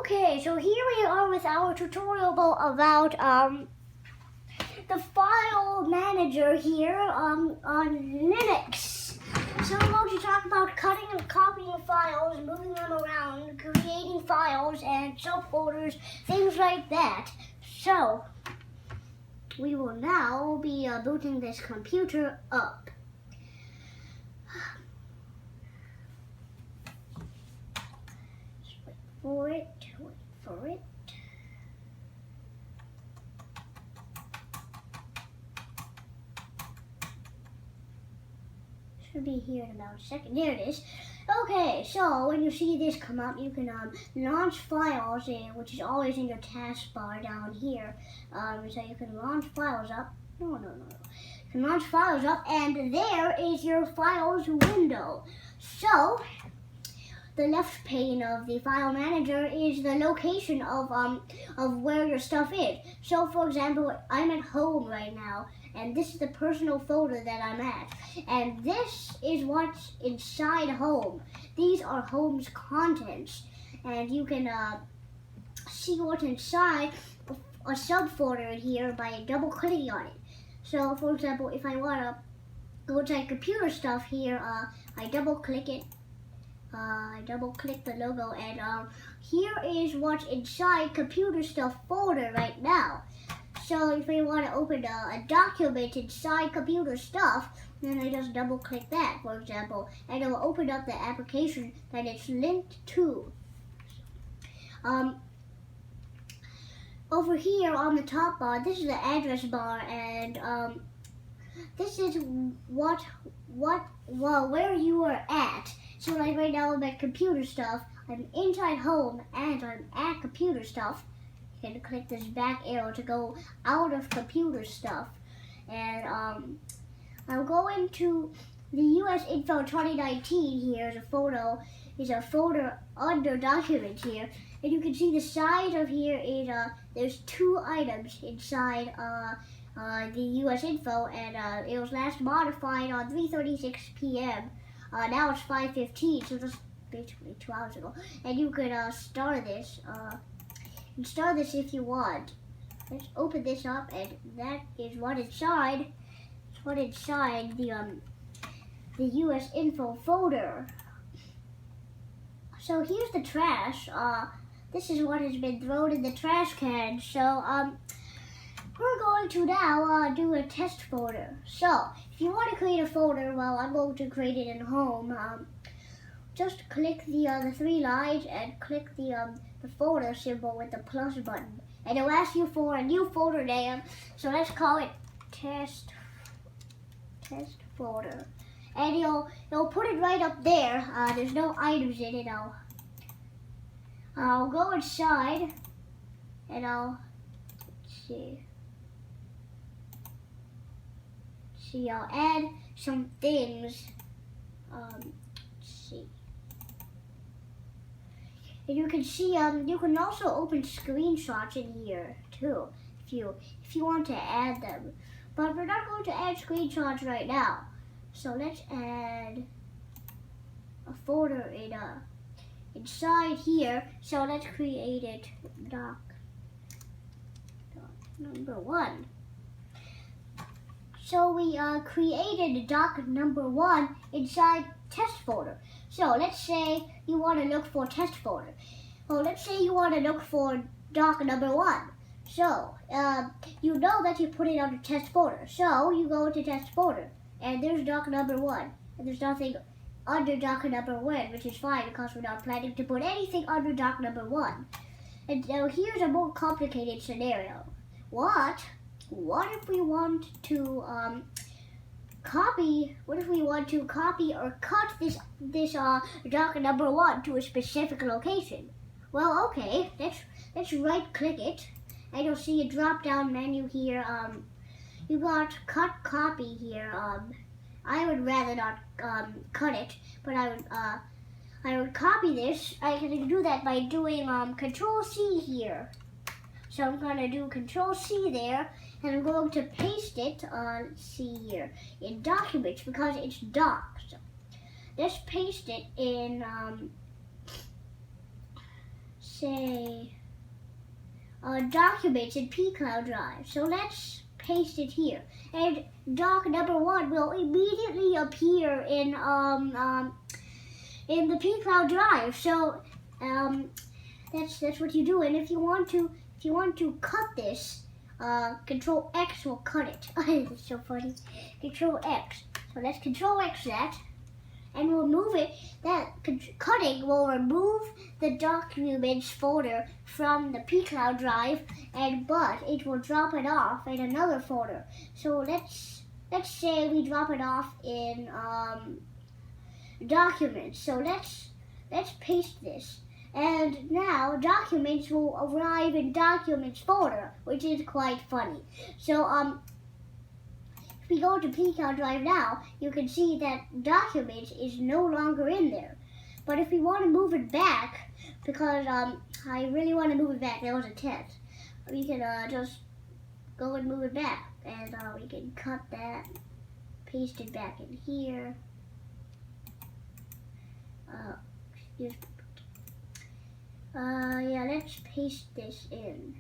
Okay, so here we are with our tutorial about the file manager here on Linux. So I'm going to talk about cutting and copying files, moving them around, creating files and subfolders, things like that. So we will now be booting this computer up. Wait for it. Should be here in about a second. There it is. Okay, so when you see this come up, you can launch files, which is always in your taskbar down here. So you can launch files up. No. You can launch files up, and there is your files window. So the left pane of the file manager is the location of where your stuff is. So for example, I'm at home right now, and this is the personal folder that I'm at. And this is what's inside home. These are home's contents. And you can see what's inside a subfolder in here by double clicking on it. So for example, if I want to go inside computer stuff here, I double click it. I double click the logo, and here is what's inside computer stuff folder right now. So if I want to open a document inside computer stuff, then I just double click that, for example, and it will open up the application that it's linked to. Over here on the top bar, this is the address bar, and this is where you are at. So like right now I'm at computer stuff, I'm inside home, and I'm at computer stuff. You can click this back arrow to go out of computer stuff. And I'll go into the US Info 2019 here is a folder under documents here. And you can see the size of here is, there's 2 items inside the US Info, and it was last modified on 3:36 p.m. Now it's 5:15, so just basically 2 hours ago. And you could start this. Install this if you want. Let's open this up, and that is what inside. It's what inside the US Info folder. So here's the trash. This is what has been thrown in the trash can. So we're going to now do a test folder. So if you want to create a folder, well, I'm going to create it in home. Just click the 3 lines and click the folder symbol with the plus button, and it'll ask you for a new folder name. So let's call it test folder, and you'll put it right up there. There's no items in it. I'll go inside, and I'll I'll add some things. And you can see, you can also open screenshots in here too, if you want to add them. But we're not going to add screenshots right now. So let's add a folder inside here. So let's create it doc number 1. So we created doc number 1 inside test folder. So let's say you want to look for test folder. Well, let's say you want to look for doc number 1. So you know that you put it under test folder. So you go into test folder, and there's doc number 1, and there's nothing under doc number 1, which is fine because we're not planning to put anything under doc number 1. And so here's a more complicated scenario. What if we want to copy or cut this doc number 1 to a specific location? Well, okay, let's right click it, and you'll see a drop down menu here. You got cut copy here. I would rather not cut it, but I would copy this. I can do that by doing Control C here. So I'm going to do Control C there, and I'm going to paste it, let's see here, in Documents, because it's doc. So let's paste it in say documents in pCloud Drive. So let's paste it here, and doc number 1 will immediately appear in the pCloud Drive. So that's what you do. And if you want to cut this, Control X will cut it. It's so funny. Control X. So let's Control X that, and we'll move it. That cutting will remove the documents folder from the pCloud Drive, but it will drop it off in another folder. So let's say we drop it off in documents. So let's paste this. And now documents will arrive in documents folder, which is quite funny. So if we go to pCloud Drive now, you can see that documents is no longer in there. But if we want to move it back, because I really want to move it back, that was a test, we can just go and move it back, and we can cut that, paste it back in here. Yeah, let's paste this in.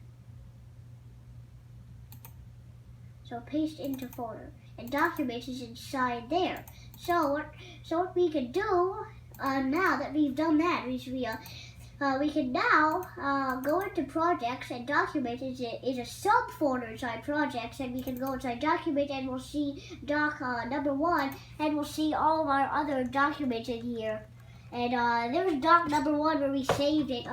So paste into folder, and documents is inside there. So what we can do now that we've done that, we can now go into projects, and documents is a subfolder inside projects, and we can go inside document, and we'll see doc number 1, and we'll see all of our other documents in here. And there's doc number 1 where we saved it.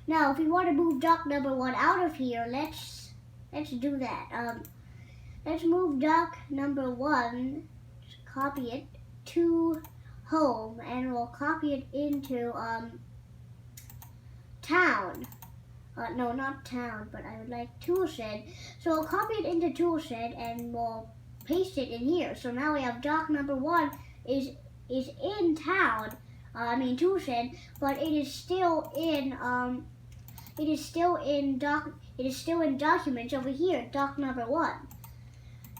Now if we want to move doc number 1 out of here, let's do that. Let's move doc number 1, copy it to home, and we'll copy it into town. No, not town, but I would like toolshed. So we'll copy it into toolshed, and we'll paste it in here. So now we have doc number 1 is in town, toolshed, but it is still in documents over here, doc number 1.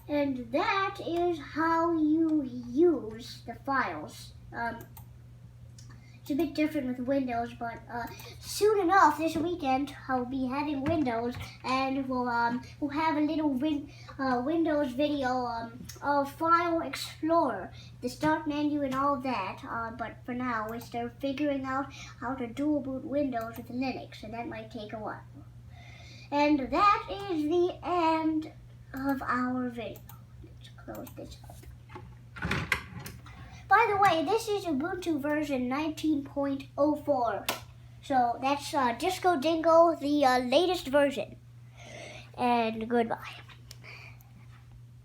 And that is how you use the files. It's a bit different with Windows, but soon enough this weekend I'll be having Windows, and we'll have a little Windows video of File Explorer, the start menu and all of that. But for now we're still figuring out how to dual boot Windows with Linux, and that might take a while. And that is the end of our video. Let's close this up. By the way, this is Ubuntu version 19.04. So that's Disco Dingo, the latest version. And goodbye.